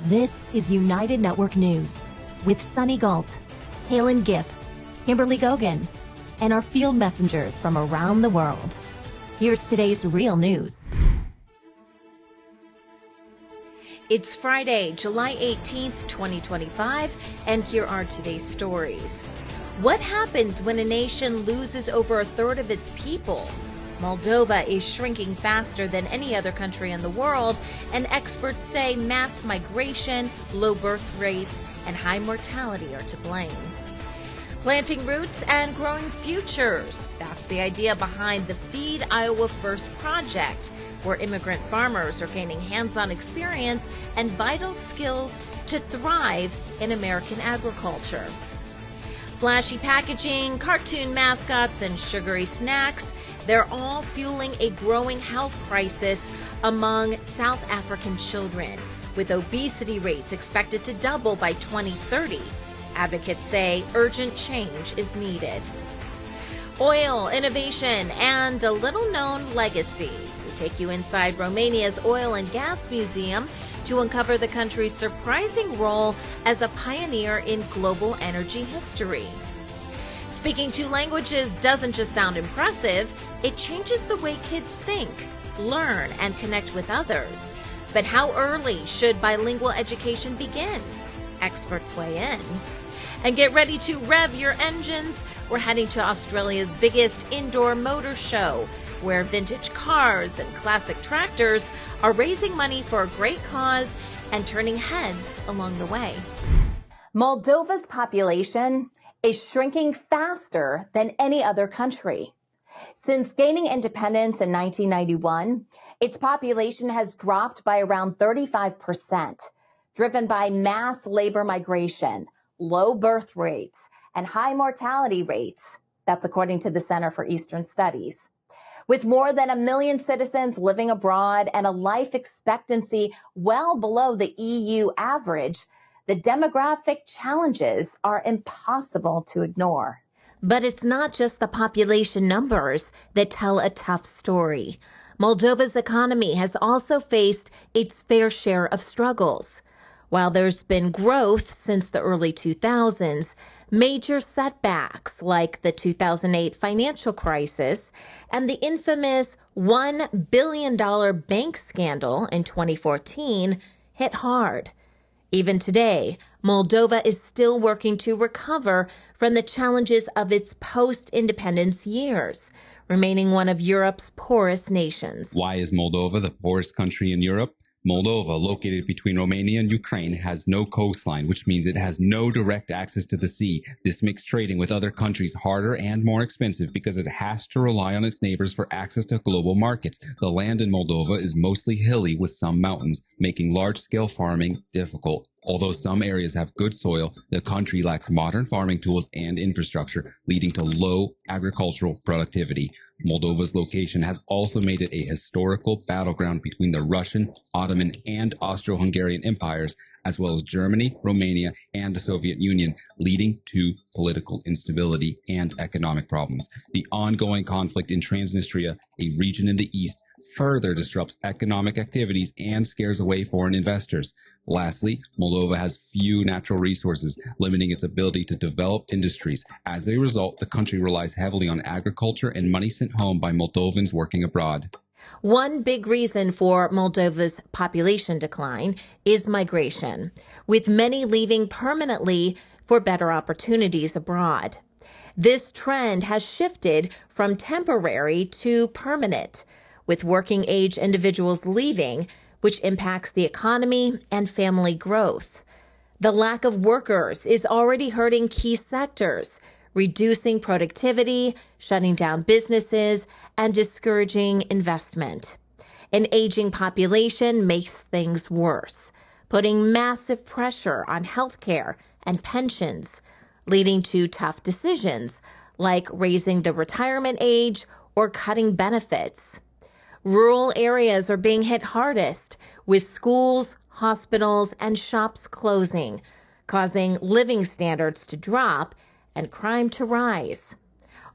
This is United Network News with Sunny Galt, Calen, Kimberly Gogan, and our field messengers from around the world. Here's today's real news. It's Friday, July 18th, 2025, and here are today's stories. What happens when a nation loses over a third of its people? Moldova is shrinking faster than any other country in the world, and experts say mass migration, low birth rates, and high mortality are to blame. Planting roots and growing futures. That's the idea behind the Feed Iowa First project, where immigrant farmers are gaining hands-on experience and vital skills to thrive in American agriculture. Flashy packaging, cartoon mascots, and sugary snacks, they're all fueling a growing health crisis among South African children, with obesity rates expected to double by 2030. Advocates say urgent change is needed. Oil, innovation, and a little-known legacy. We take you inside Romania's Oil and Gas Museum to uncover the country's surprising role as a pioneer in global energy history. Speaking two languages doesn't just sound impressive, it changes the way kids think, learn, and connect with others. But how early should bilingual education begin? Experts weigh in. And get ready to rev your engines. We're heading to Australia's biggest indoor motor show, where vintage cars and classic tractors are raising money for a great cause and turning heads along the way. Moldova's population is shrinking faster than any other country. Since gaining independence in 1991, its population has dropped by around 35%, driven by mass labor migration, low birth rates, and high mortality rates. That's according to the Center for Eastern Studies. With more than 1 million citizens living abroad and a life expectancy well below the EU average, the demographic challenges are impossible to ignore. But it's not just the population numbers that tell a tough story. Moldova's economy has also faced its fair share of struggles. While there's been growth since the early 2000s, major setbacks like the 2008 financial crisis and the infamous $1 billion bank scandal in 2014 hit hard. Even today, Moldova is still working to recover from the challenges of its post-independence years, remaining one of Europe's poorest nations. Why is Moldova the poorest country in Europe? Moldova, located between Romania and Ukraine, has no coastline, which means it has no direct access to the sea. This makes trading with other countries harder and more expensive because it has to rely on its neighbors for access to global markets. The land in Moldova is mostly hilly with some mountains, making large-scale farming difficult. Although some areas have good soil, the country lacks modern farming tools and infrastructure, leading to low agricultural productivity. Moldova's location has also made it a historical battleground between the Russian, Ottoman, and Austro-Hungarian empires, as well as Germany, Romania, and the Soviet Union, leading to political instability and economic problems. The ongoing conflict in Transnistria, a region in the east, further disrupts economic activities and scares away foreign investors. Lastly, Moldova has few natural resources, limiting its ability to develop industries. As a result, the country relies heavily on agriculture and money sent home by Moldovans working abroad. One big reason for Moldova's population decline is migration, with many leaving permanently for better opportunities abroad. This trend has shifted from temporary to permanent, with working-age individuals leaving, which impacts the economy and family growth. The lack of workers is already hurting key sectors, reducing productivity, shutting down businesses, and discouraging investment. An aging population makes things worse, putting massive pressure on healthcare and pensions, leading to tough decisions like raising the retirement age or cutting benefits. Rural areas are being hit hardest, with schools, hospitals, and shops closing, causing living standards to drop and crime to rise.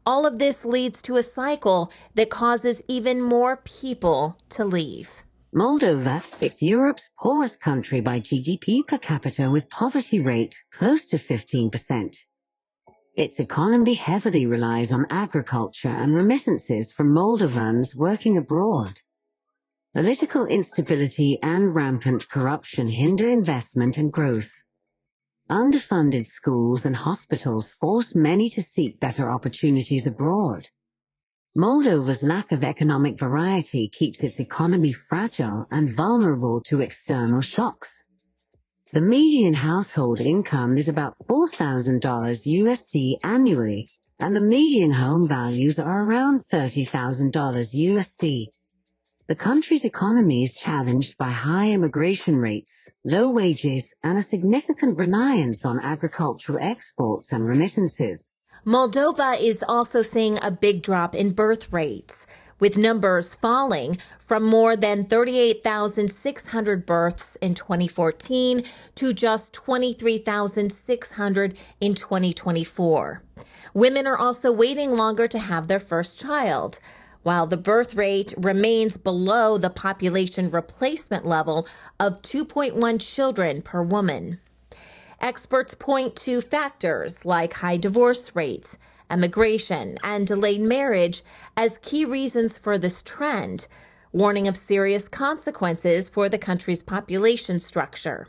All of this leads to a cycle that causes even more people to leave. Moldova, it's Europe's poorest country by GDP per capita with poverty rate close to 15%. Its economy heavily relies on agriculture and remittances from Moldovans working abroad. Political instability and rampant corruption hinder investment and growth. Underfunded schools and hospitals force many to seek better opportunities abroad. Moldova's lack of economic variety keeps its economy fragile and vulnerable to external shocks. The median household income is about $4,000 USD annually, and the median home values are around $30,000 USD. The country's economy is challenged by high immigration rates, low wages, and a significant reliance on agricultural exports and remittances. Moldova is also seeing a big drop in birth rates, with numbers falling from more than 38,600 births in 2014 to just 23,600 in 2024. Women are also waiting longer to have their first child, while the birth rate remains below the population replacement level of 2.1 children per woman. Experts point to factors like high divorce rates, immigration, and delayed marriage as key reasons for this trend, warning of serious consequences for the country's population structure.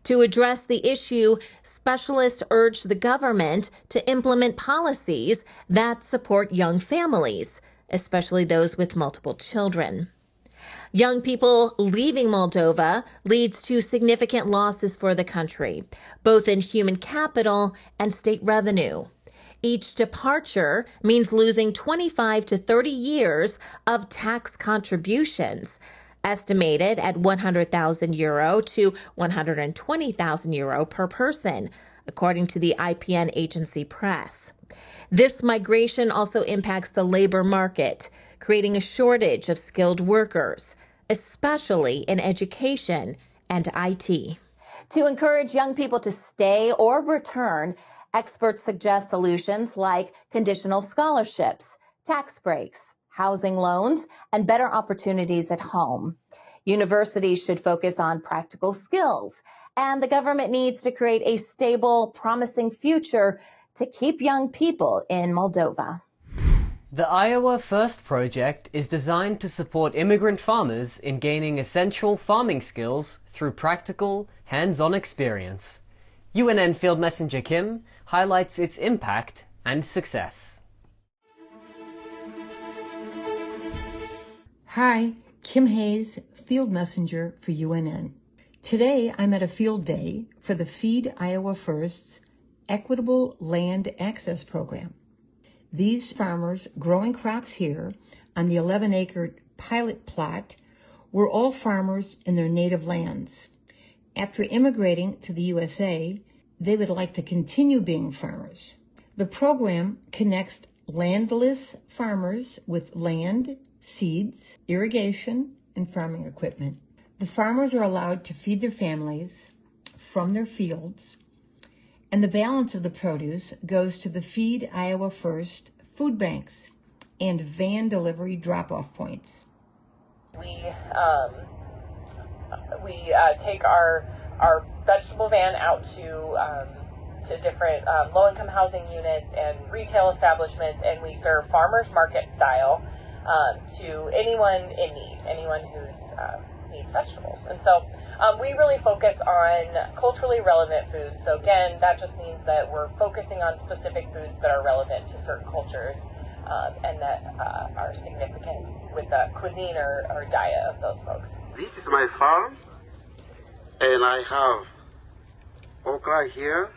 To address the issue, specialists urged the government to implement policies that support young families, especially those with multiple children. Young people leaving Moldova leads to significant losses for the country, both in human capital and state revenue. Each departure means losing 25 to 30 years of tax contributions, estimated at €100,000 to €120,000 per person, according to the IPN agency press. This migration also impacts the labor market, creating a shortage of skilled workers, especially in education and IT. To encourage young people to stay or return, experts suggest solutions like conditional scholarships, tax breaks, housing loans, and better opportunities at home. Universities should focus on practical skills, and the government needs to create a stable, promising future to keep young people in Moldova. The Iowa First project is designed to support immigrant farmers in gaining essential farming skills through practical, hands-on experience. UNN Field Messenger Kim highlights its impact and success. Hi, Kim Hayes, Field Messenger for UNN. Today I'm at a field day for the Feed Iowa First's Equitable Land Access Program. These farmers growing crops here on the 11-acre pilot plot were all farmers in their native lands. After immigrating to the USA, they would like to continue being farmers. The program connects landless farmers with land, seeds, irrigation, and farming equipment. The farmers are allowed to feed their families from their fields, and the balance of the produce goes to the Feed Iowa First food banks and van delivery drop-off points. We take our vegetable van out to different low-income housing units and retail establishments, and we serve farmers market style to anyone in need, anyone who's needs vegetables. And so we really focus on culturally relevant foods. So again, that just means that we're focusing on specific foods that are relevant to certain cultures and that are significant with the cuisine or diet of those folks. This is my farm, and I have okra here.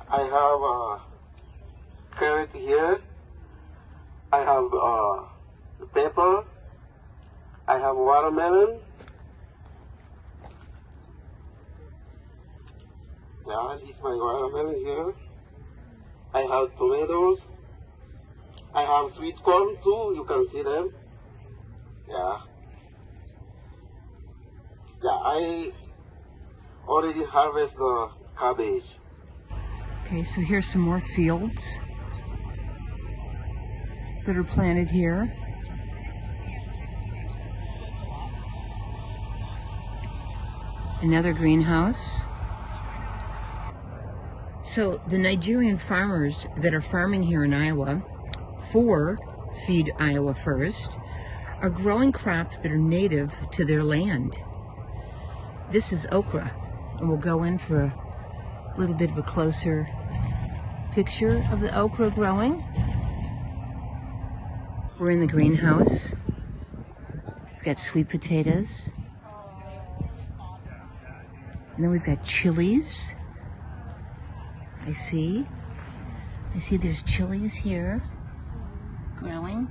I have carrot here. I have pepper. I have watermelon. Yeah, this is my watermelon here. I have tomatoes. I have sweet corn too. You can see them. Yeah. Yeah, I already harvest the cabbage. Okay, so here's some more fields that are planted here. Another greenhouse. So the Nigerian farmers that are farming here in Iowa for Feed Iowa First are growing crops that are native to their land. This is okra, and we'll go in for a little bit of a closer picture of the okra growing. We're in the greenhouse. We've got sweet potatoes. And then we've got chilies. I see there's chilies here growing.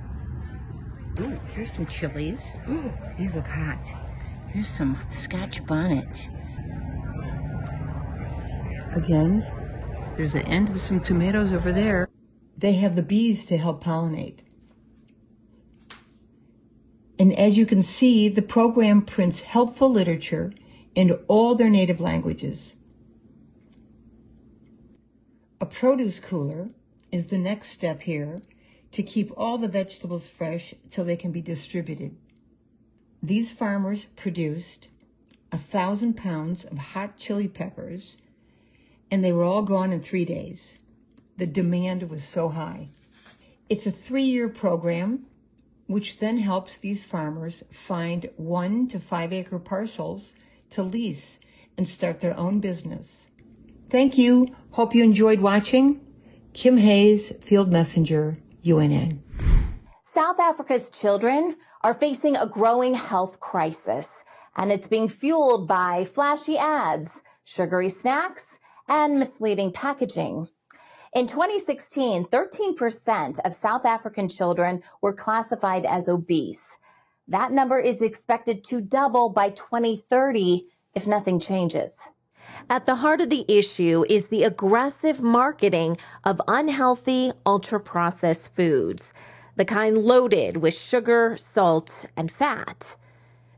Ooh, here's some chilies. Ooh, these look hot. Here's some Scotch bonnet. Again, there's the end of some tomatoes over there. They have the bees to help pollinate. And as you can see, the program prints helpful literature in all their native languages. A produce cooler is the next step here to keep all the vegetables fresh till they can be distributed. These farmers produced 1,000 pounds of hot chili peppers, and they were all gone in 3 days. The demand was so high. It's a 3-year program, which then helps these farmers find 1 to 5 acre parcels to lease and start their own business. Thank you. Hope you enjoyed watching. Kim Hayes, Field Messenger, UNN. South Africa's children are facing a growing health crisis, and it's being fueled by flashy ads, sugary snacks, and misleading packaging. In 2016, 13% of South African children were classified as obese. That number is expected to double by 2030 if nothing changes. At the heart of the issue is the aggressive marketing of unhealthy, ultra-processed foods, the kind loaded with sugar, salt, and fat.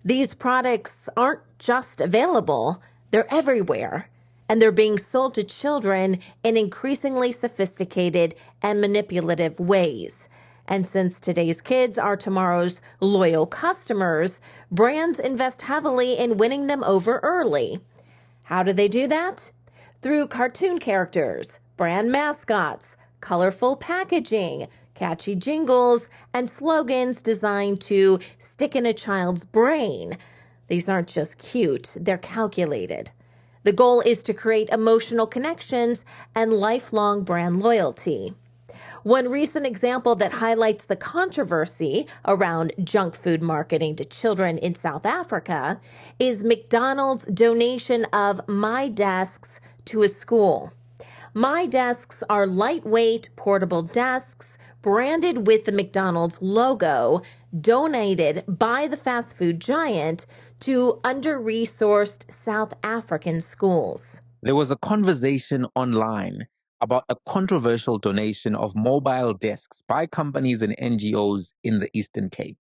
These products aren't just available, they're everywhere, and they're being sold to children in increasingly sophisticated and manipulative ways. And since today's kids are tomorrow's loyal customers, brands invest heavily in winning them over early. How do they do that? Through cartoon characters, brand mascots, colorful packaging, catchy jingles, and slogans designed to stick in a child's brain. These aren't just cute, they're calculated. The goal is to create emotional connections and lifelong brand loyalty. One recent example that highlights the controversy around junk food marketing to children in South Africa is McDonald's donation of My Desks to a school. My Desks are lightweight, portable desks branded with the McDonald's logo, donated by the fast food giant to under-resourced South African schools. There was a conversation online about a controversial donation of mobile desks by companies and NGOs in the Eastern Cape.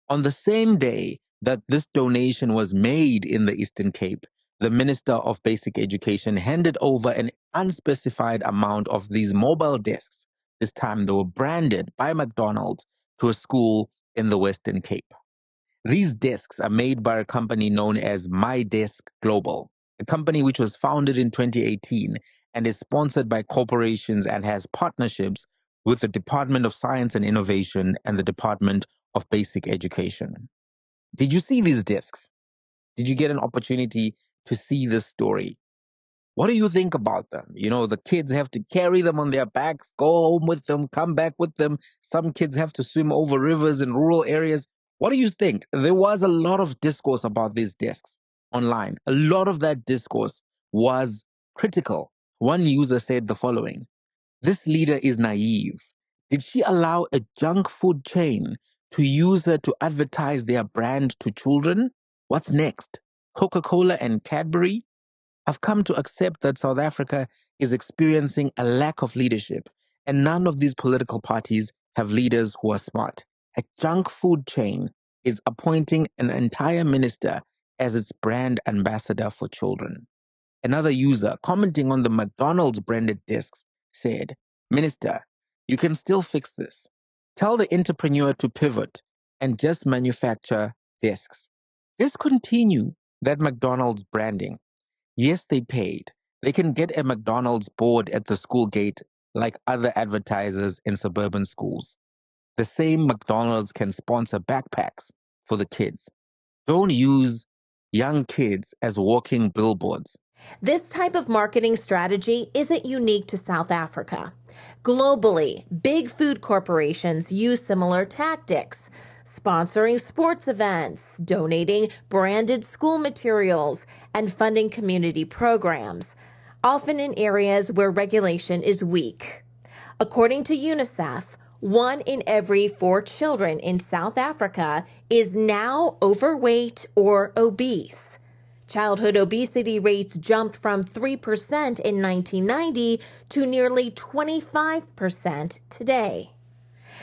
On the same day that this donation was made in the Eastern Cape, the Minister of Basic Education handed over an unspecified amount of these mobile desks. This time they were branded by McDonald's to a school in the Western Cape. These desks are made by a company known as My Desk Global, a company which was founded in 2018 and is sponsored by corporations and has partnerships with the Department of Science and Innovation and the Department of Basic Education. Did you see these desks? Did you get an opportunity to see this story? What do you think about them? You know, the kids have to carry them on their backs, go home with them, come back with them. Some kids have to swim over rivers in rural areas. What do you think? There was a lot of discourse about these desks online. A lot of that discourse was critical. One user said the following: "This leader is naive. Did she allow a junk food chain to use her to advertise their brand to children? What's next? Coca-Cola and Cadbury?" I've come to accept that South Africa is experiencing a lack of leadership, and none of these political parties have leaders who are smart. A junk food chain is appointing an entire minister as its brand ambassador for children. Another user, commenting on the McDonald's branded desks, said, "Minister, you can still fix this. Tell the entrepreneur to pivot and just manufacture desks. Discontinue That McDonald's branding. Yes, they paid. They can get a McDonald's board at the school gate like other advertisers in suburban schools. The same McDonald's can sponsor backpacks for the kids. Don't use young kids as walking billboards. This type of marketing strategy isn't unique to South Africa. Globally, big food corporations use similar tactics, sponsoring sports events, donating branded school materials, and funding community programs, often in areas where regulation is weak. According to UNICEF, 1 in every 4 children in South Africa is now overweight or obese. Childhood obesity rates jumped from 3% in 1990 to nearly 25% today.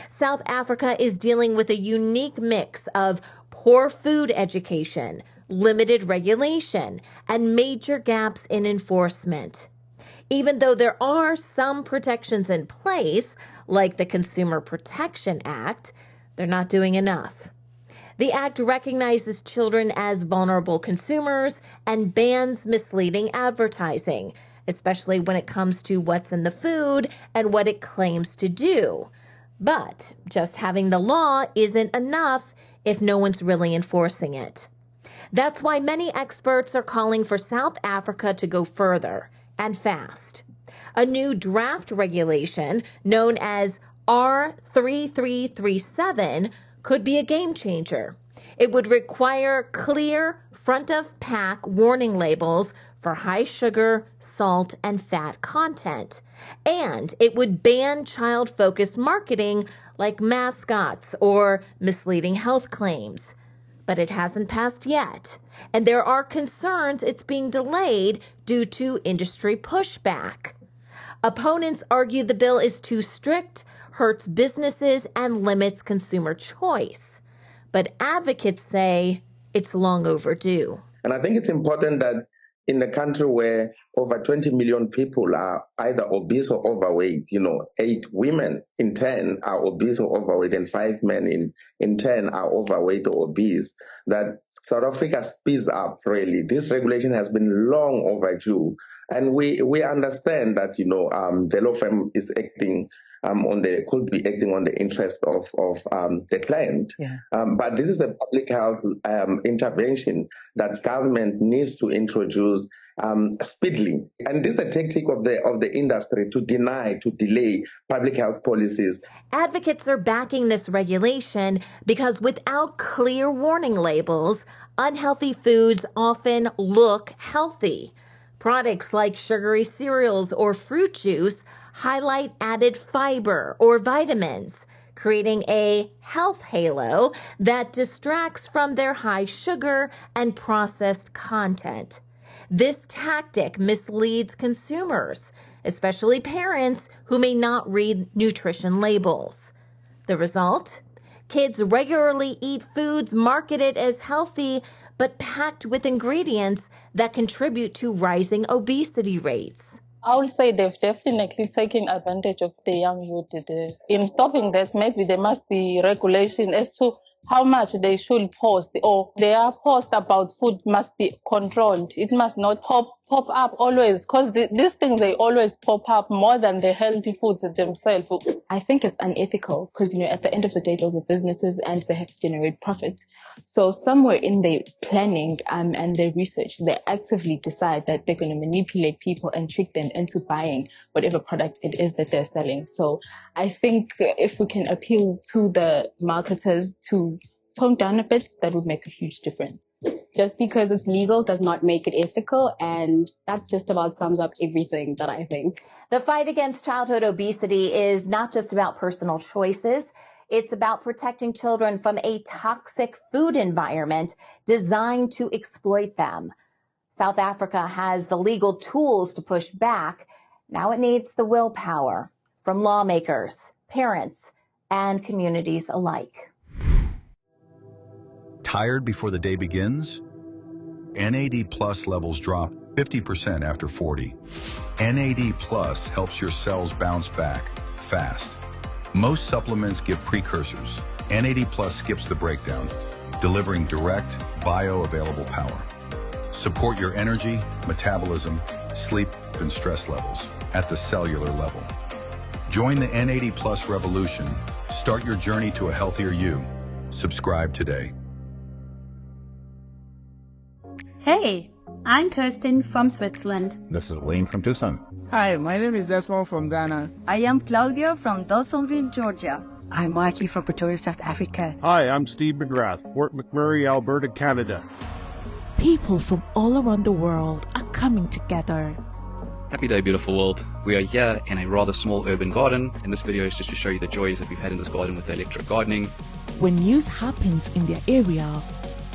South Africa is dealing with a unique mix of poor food education, limited regulation, and major gaps in enforcement. Even though there are some protections in place, like the Consumer Protection Act, they're not doing enough. The act recognizes children as vulnerable consumers and bans misleading advertising, especially when it comes to what's in the food and what it claims to do. But just having the law isn't enough if no one's really enforcing it. That's why many experts are calling for South Africa to go further and fast. A new draft regulation known as R3337 could be a game changer. It would require clear front-of-pack warning labels for high sugar, salt, and fat content. And it would ban child-focused marketing like mascots or misleading health claims. But it hasn't passed yet, and there are concerns it's being delayed due to industry pushback. Opponents argue the bill is too strict, hurts businesses, and limits consumer choice. But advocates say it's long overdue. And I think it's important that in a country where over 20 million people are either obese or overweight, 8 women in 10 are obese or overweight, and 5 men in 10 are overweight or obese, that South Africa speeds up, really. This regulation has been long overdue. And we understand that, the law firm is acting could be acting on the interest of the client. Yeah. But this is a public health intervention that government needs to introduce speedily. And this is a tactic of the industry to delay public health policies. Advocates are backing this regulation because without clear warning labels, unhealthy foods often look healthy. Products like sugary cereals or fruit juice highlight added fiber or vitamins, creating a health halo that distracts from their high sugar and processed content. This tactic misleads consumers, especially parents who may not read nutrition labels. The result? Kids regularly eat foods marketed as healthy but packed with ingredients that contribute to rising obesity rates. I would say they've definitely taken advantage of the young youth. In stopping this, maybe there must be regulation as to how much they should post, or their post about food must be controlled. It must not pop up always, because these things, they always pop up more than the healthy foods themselves. I think it's unethical because, at the end of the day, those are businesses and they have to generate profits. So somewhere in their planning and their research, they actively decide that they're going to manipulate people and trick them into buying whatever product it is that they're selling. So I think if we can appeal to the marketers to tone down a bit, that would make a huge difference. Just because it's legal does not make it ethical, and that just about sums up everything that I think. The fight against childhood obesity is not just about personal choices. It's about protecting children from a toxic food environment designed to exploit them. South Africa has the legal tools to push back. Now it needs the willpower from lawmakers, parents, and communities alike. Tired before the day begins? NAD Plus levels drop 50% after 40. NAD Plus helps your cells bounce back fast. Most supplements give precursors. NAD Plus skips the breakdown, delivering direct, bioavailable power. Support your energy, metabolism, sleep, and stress levels at the cellular level. Join the N80 Plus revolution. Start your journey to a healthier you. Subscribe today. Hey, I'm Kirsten from Switzerland. This is Wayne from Tucson. Hi, my name is Desmond from Ghana. I am Claudia from Dawsonville, Georgia. I'm Mikey from Pretoria, South Africa. Hi, I'm Steve McGrath, Fort McMurray, Alberta, Canada. People from all around the world are coming together. Happy day, beautiful world. We are here in a rather small urban garden, and this video is just to show you the joys that we've had in this garden with the electric gardening. When news happens in their area,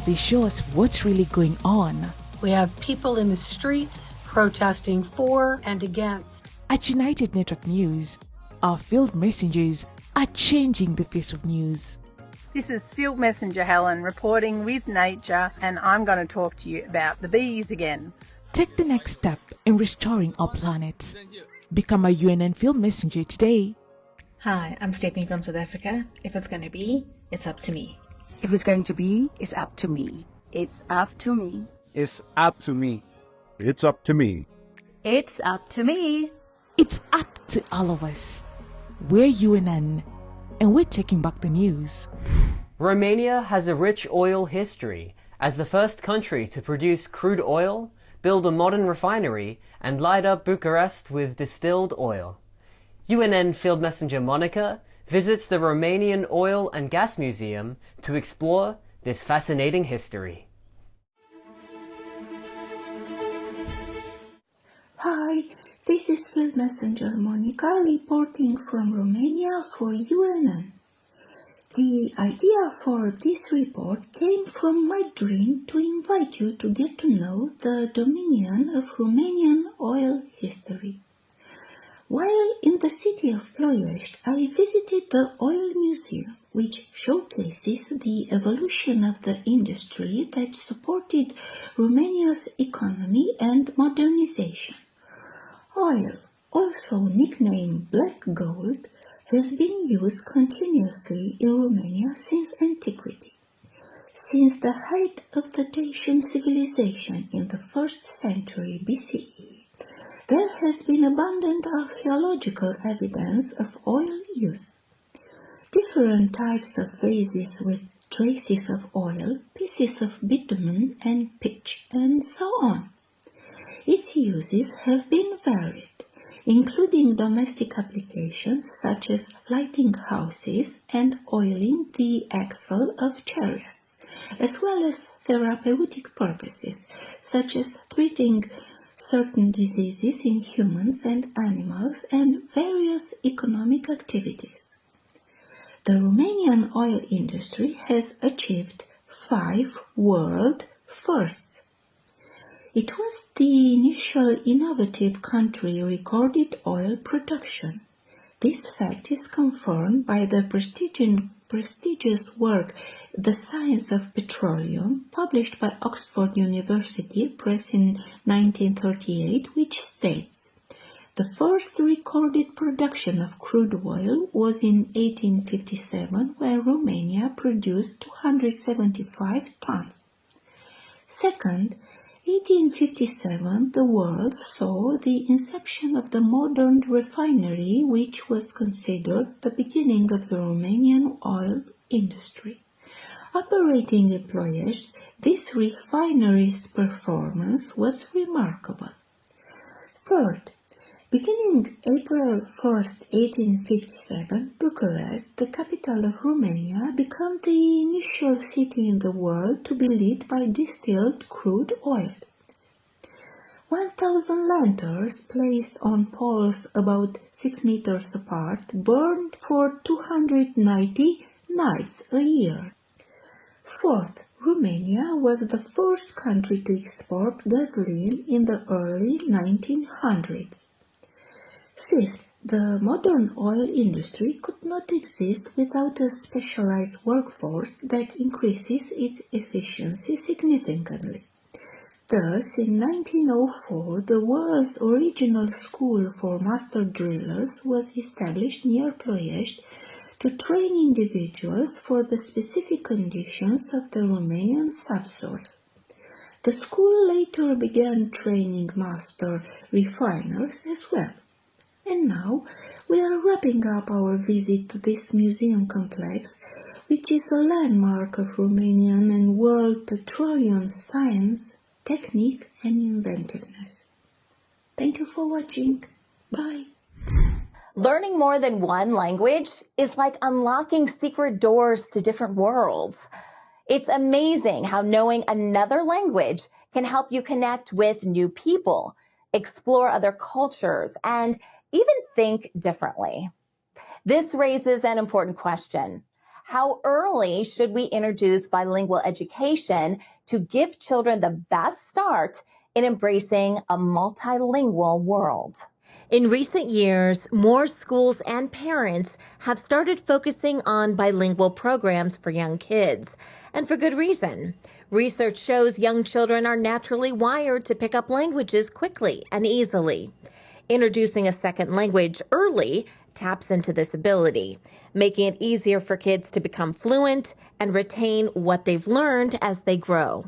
they show us what's really going on. We have people in the streets protesting for and against. At United Network News, our field messengers are changing the face of news. This is Field Messenger Helen reporting with Nature, and I'm going to talk to you about the bees again. Take the next step in restoring our planet. Become a UNN Field Messenger today. Hi, I'm Stephanie from South Africa. If it's going to be, it's up to me. If it's going to be, it's up to me. It's up to me. It's up to me. It's up to me. It's up to me. It's up to all of us. We're UNN, and we're taking back the news. Romania has a rich oil history. As the first country to produce crude oil, build a modern refinery, and light up Bucharest with distilled oil. UNN Field Messenger Monica visits the Romanian Oil and Gas Museum to explore this fascinating history. Hi, this is Field Messenger Monica reporting from Romania for UNN. The idea for this report came from my dream to invite you to get to know the dominion of Romanian oil history. While in the city of Ploiești, I visited the Oil Museum, which showcases the evolution of the industry that supported Romania's economy and modernization. Oil, also nicknamed black gold, has been used continuously in Romania since antiquity. Since the height of the Dacian civilization in the 1st century BCE, there has been abundant archaeological evidence of oil use. Different types of vases with traces of oil, pieces of bitumen and pitch, and so on. Its uses have been varied, including domestic applications such as lighting houses and oiling the axle of chariots, as well as therapeutic purposes such as treating certain diseases in humans and animals and various economic activities. The Romanian oil industry has achieved 5 world firsts. It was the initial innovative country recorded oil production. This fact is confirmed by the prestigious work The Science of Petroleum, published by Oxford University Press in 1938, which states, "The first recorded production of crude oil was in 1857, where Romania produced 275 tons. Second, 1857, the world saw the inception of the modern refinery, which was considered the beginning of the Romanian oil industry. Operating in Ploiești, this refinery's performance was remarkable. Third, beginning April 1st, 1857, Bucharest, the capital of Romania, became the initial city in the world to be lit by distilled crude oil. 1,000 lanterns placed on poles about 6 meters apart burned for 290 nights a year. Fourth, Romania was the first country to export gasoline in the early 1900s. Fifth, the modern oil industry could not exist without a specialized workforce that increases its efficiency significantly. Thus, in 1904, the world's original school for master drillers was established near Ploiești to train individuals for the specific conditions of the Romanian subsoil. The school later began training master refiners as well. And now we are wrapping up our visit to this museum complex, which is a landmark of Romanian and world petroleum science, technique and inventiveness. Thank you for watching. Bye. Learning more than one language is like unlocking secret doors to different worlds. It's amazing how knowing another language can help you connect with new people, explore other cultures, and even think differently. This raises an important question. How early should we introduce bilingual education to give children the best start in embracing a multilingual world? In recent years, more schools and parents have started focusing on bilingual programs for young kids, and for good reason. Research shows young children are naturally wired to pick up languages quickly and easily. Introducing a second language early taps into this ability, making it easier for kids to become fluent and retain what they've learned as they grow.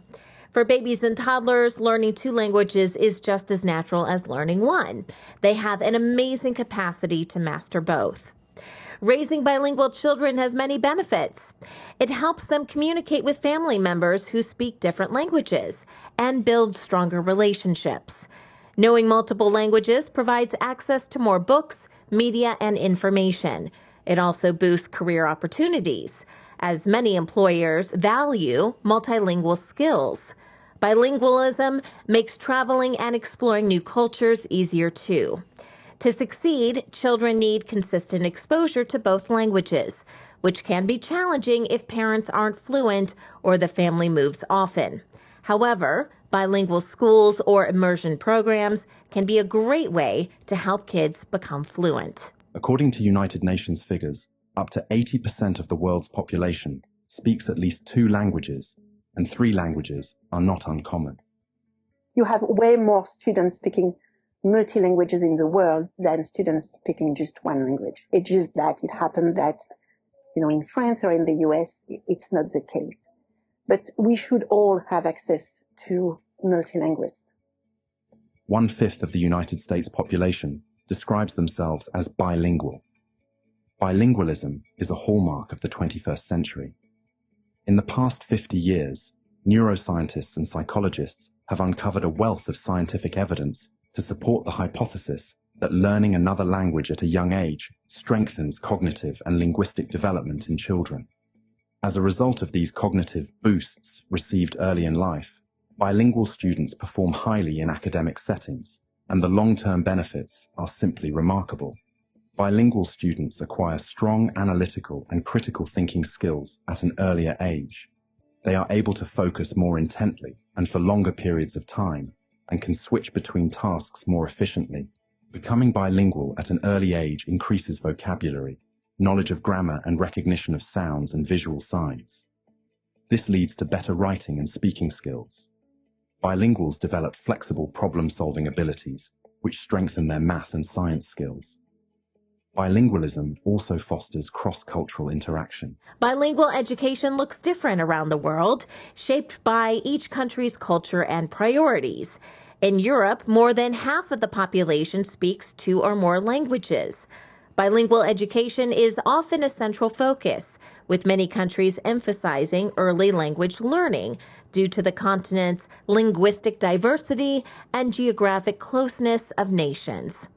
For babies and toddlers, learning two languages is just as natural as learning one. They have an amazing capacity to master both. Raising bilingual children has many benefits. It helps them communicate with family members who speak different languages and build stronger relationships. Knowing multiple languages provides access to more books, media, and information. It also boosts career opportunities, as many employers value multilingual skills. Bilingualism makes traveling and exploring new cultures easier too. To succeed, children need consistent exposure to both languages, which can be challenging if parents aren't fluent or the family moves often. However, bilingual schools or immersion programs can be a great way to help kids become fluent. According to United Nations figures, up to 80% of the world's population speaks at least two languages, and three languages are not uncommon. You have way more students speaking multi-languages in the world than students speaking just one language. It's just that it happened that, in France or in the US, it's not the case. But we should all have access to multilinguals. 1/5 of the United States population describes themselves as bilingual. Bilingualism is a hallmark of the 21st century. In the past 50 years, neuroscientists and psychologists have uncovered a wealth of scientific evidence to support the hypothesis that learning another language at a young age strengthens cognitive and linguistic development in children. As a result of these cognitive boosts received early in life, bilingual students perform highly in academic settings, and the long-term benefits are simply remarkable. Bilingual students acquire strong analytical and critical thinking skills at an earlier age. They are able to focus more intently and for longer periods of time, and can switch between tasks more efficiently. Becoming bilingual at an early age increases vocabulary, knowledge of grammar and recognition of sounds and visual signs. This leads to better writing and speaking skills. Bilinguals develop flexible problem-solving abilities, which strengthen their math and science skills. Bilingualism also fosters cross-cultural interaction. Bilingual education looks different around the world, shaped by each country's culture and priorities. In Europe, more than half of the population speaks two or more languages. Bilingual education is often a central focus, with many countries emphasizing early language learning due to the continent's linguistic diversity and geographic closeness of nations.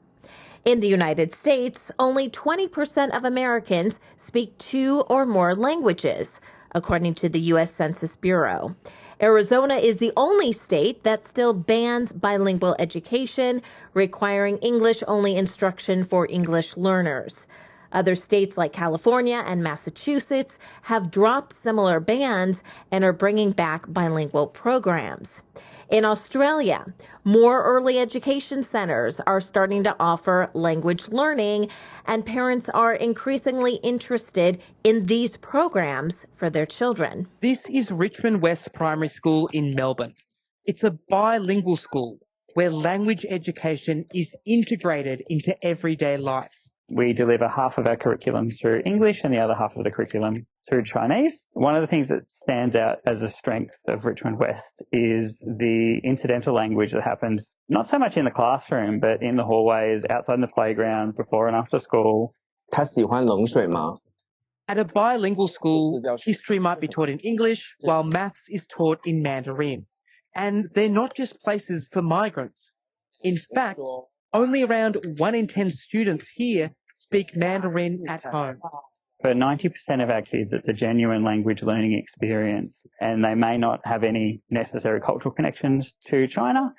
In the United States, only 20% of Americans speak two or more languages, according to the U.S. Census Bureau. Arizona is the only state that still bans bilingual education, requiring English-only instruction for English learners. Other states like California and Massachusetts have dropped similar bans and are bringing back bilingual programs. In Australia, more early education centers are starting to offer language learning, and parents are increasingly interested in these programs for their children. This is Richmond West Primary School in Melbourne. It's a bilingual school where language education is integrated into everyday life. We deliver half of our curriculum through English and the other half of the curriculum through Chinese. One of the things that stands out as a strength of Richmond West is the incidental language that happens not so much in the classroom, but in the hallways, outside in the playground, before and after school. 他喜欢冷水吗? At a bilingual school, history might be taught in English while maths is taught in Mandarin. And they're not just places for migrants. In fact, only around 1 in 10 students here speak Mandarin at home. For 90% of our kids, it's a genuine language learning experience, and they may not have any necessary cultural connections to China.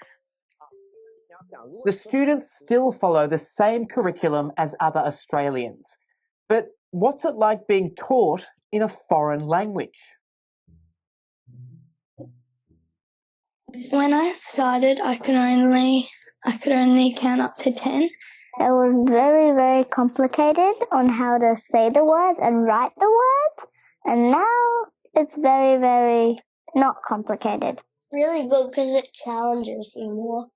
The students still follow the same curriculum as other Australians. But what's it like being taught in a foreign language? When I started, I could only count up to 10. It was very, very complicated on how to say the words and write the words. And now it's very, very not complicated. Really good because it challenges you more.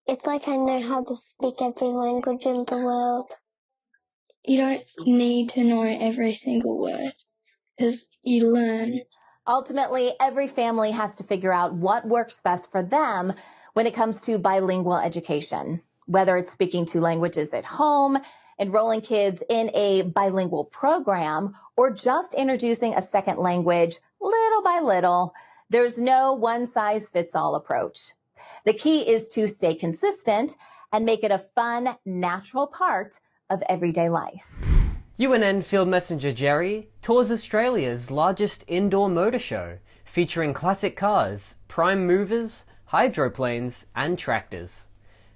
It's like I know how to speak every language in the world. You don't need to know every single word because you learn. Ultimately, every family has to figure out what works best for them when it comes to bilingual education, whether it's speaking two languages at home, enrolling kids in a bilingual program, or just introducing a second language little by little. There's no one-size-fits-all approach. The key is to stay consistent and make it a fun, natural part of everyday life. UNN Field Messenger Jerry tours Australia's largest indoor motor show, featuring classic cars, prime movers, hydroplanes and tractors.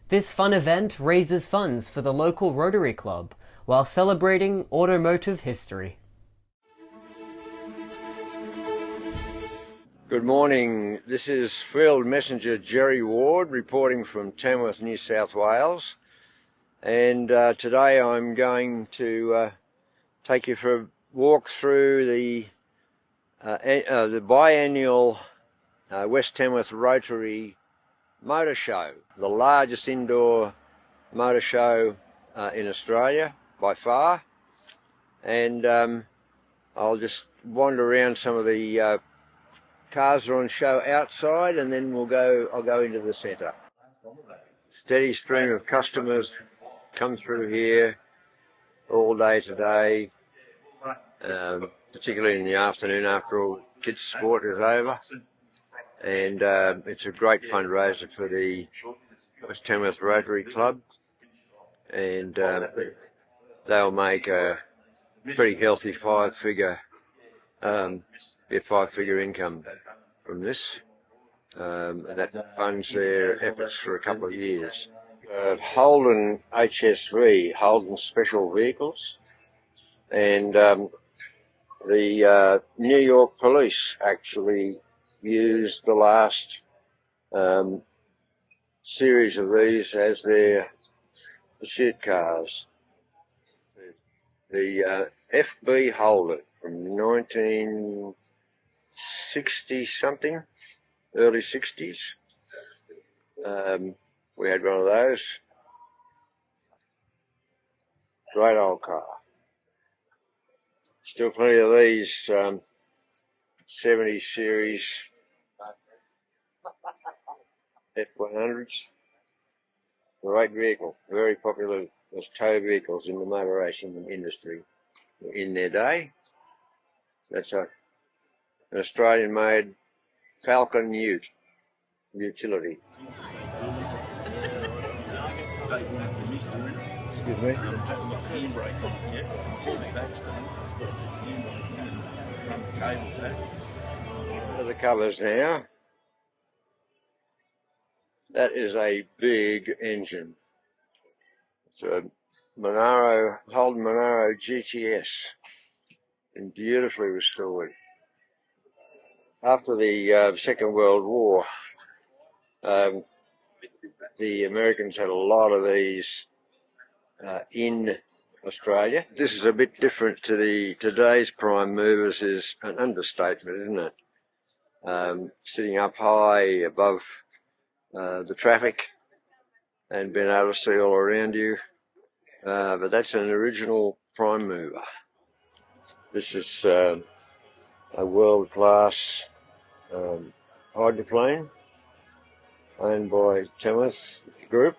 This fun event raises funds for the local Rotary Club while celebrating automotive history. Good morning. This is Field Messenger Jerry Ward reporting from Tamworth, New South Wales. And today I'm going to take you for a walk through the biannual West Tamworth Rotary Motor Show, the largest indoor motor show in Australia by far. And I'll just wander around some of the cars are on show outside, and then I'll go into the centre. Steady stream of customers come through here all day today, particularly in the afternoon after all kids' sport is over. And it's a great fundraiser for the West Tamworth Rotary Club, and they'll make a pretty healthy five-figure income from this. That funds their efforts for a couple of years. Holden HSV, Holden Special Vehicles, and the New York Police actually used the last series of these as their pursuit cars. The FB Holden from 1960 something, early 60s. We had one of those. Great old car. Still plenty of these 70 series F100s. Great vehicle, very popular as tow vehicles in the motor racing industry in their day. That's an Australian-made Falcon Ute utility. Excuse me. To the covers now. That is a big engine. It's a Holden Monaro GTS, and beautifully restored. After the Second World War, the Americans had a lot of these in Australia. This is a bit different to today's prime movers, is an understatement, isn't it? Sitting up high above the traffic and being able to see all around you. but that's an original prime mover. This is a world-class hydroplane owned by Tamworth Group.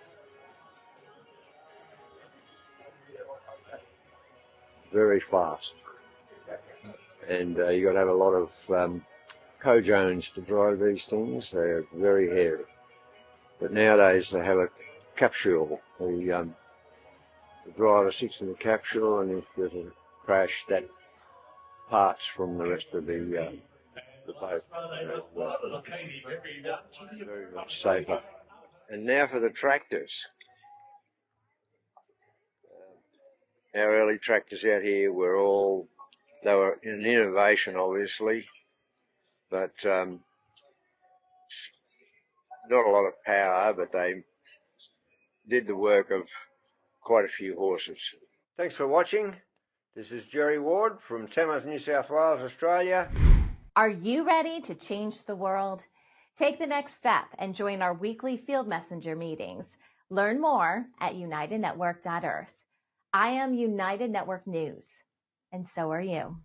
Very fast, and you got to have a lot of co-jones to drive these things. They're very hairy, but nowadays they have a capsule. The driver sits in the capsule, and if there's a crash, that parts from the rest of the boat. Very much safer. And now for the tractors. Our early tractors out here were they were an innovation, obviously, but not a lot of power, but they did the work of quite a few horses. Thanks for watching. This is Jerry Ward from Tamworth, New South Wales, Australia. Are you ready to change the world? Take the next step and join our weekly Field Messenger meetings. Learn more at unitednetwork.earth. I am United Network News, and so are you.